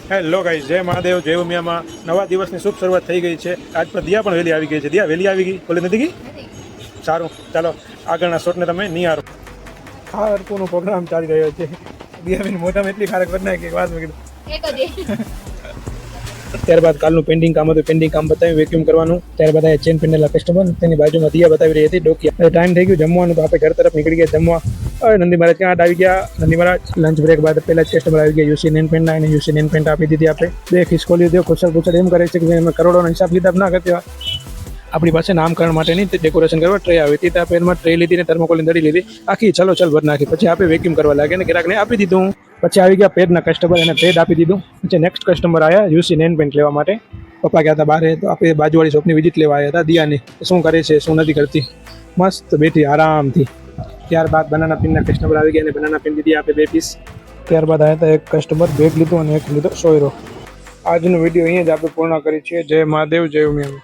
Hello guys, જય મહાદેવ, જય ઉમિયામાં. નવા દિવસની શુભ શરૂઆત થઈ ગઈ છે. આજ પર દિયા પણ વહેલી આવી ગઈ છે. દિયા વહેલી આવી ગઈ, કોલેજ નથી ગઈ? સારું, ચાલો આગળના શોટને તમે નિહાળો. ખારકોનો પ્રોગ્રામ ચાલી રહ્યો છે. દિયાબેન મોઢામાં એટલી ખારક કરી નાખી કે વાત મેં કીધું. ત્યારબાદ કાલનું પેન્ડિંગ કામ હતું, પેન્ડિંગ કામ બતાવ્યું, વેક્યુમ કરવાનું. ત્યારબાદ આ ચેન પહેરેલા કસ્ટમર, તેની બાજુમાં દિયા બતાવી રહી હતી ડોકિયા. ટાઈમ થઈ ગયું જમવાનું, તો આપણે ઘર તરફ નીકળી ગયા જમવા. હવે નંદી મહારાજ ક્યાં આવી ગયા? નંદી મહારાજ લંચ બ્રેક બાદ પહેલા જ કસ્ટમર આવી ગયા. યુસી નેન પેન્ટ અને યુસી નેન પેન્ટ આપી દીધી આપણે. બે ખિસકોલી દો, પૂછડ એમ કરે છે કે અમે કરોડોનો હિસાબ કિતાબ ના કરતી. આપણી પાસે નામકરણ માટેની ડેકોરેશન કરવા ટ્રે આવી હતી. ત્યાં પેનમાં ટ્રે લીધી ને થર્મોકોલની દડી લીધી, આખી ચલો ચલ ભર નાખી. પછી આપણે વેક્યુમ કરવા લાગ્યા ને ગ્રાહકને આપી દીધું. પછી આવી ગયા પેડના કસ્ટમર, એને પેડ આપી દીધું. પછી નેક્સ્ટ કસ્ટમર આવ્યા યુસી નેન પેન્ટ લેવા માટે. પપ્પા ગયા હતા બહાર, તો આપણે બાજુવાળી શોપની વિઝિટ લેવા આવ્યા હતા દિયાની, શું કરે છે શું નથી કરતી. મસ્ત બેઠી આરામથી. ત્યારબાદ બનાના પિનના કસ્ટમર આવી ગયા અને બનાના પિન દીધી આપણે 2 પીસ. ત્યારબાદ આવ્યા હતા એક કસ્ટમર, બેગ લીધું અને એક લીધો સોયરો. આજનો વિડીયો અહીંયા જ આપણે પૂર્ણ કરી છીએ. જય મહાદેવ, જય ઉમિયા.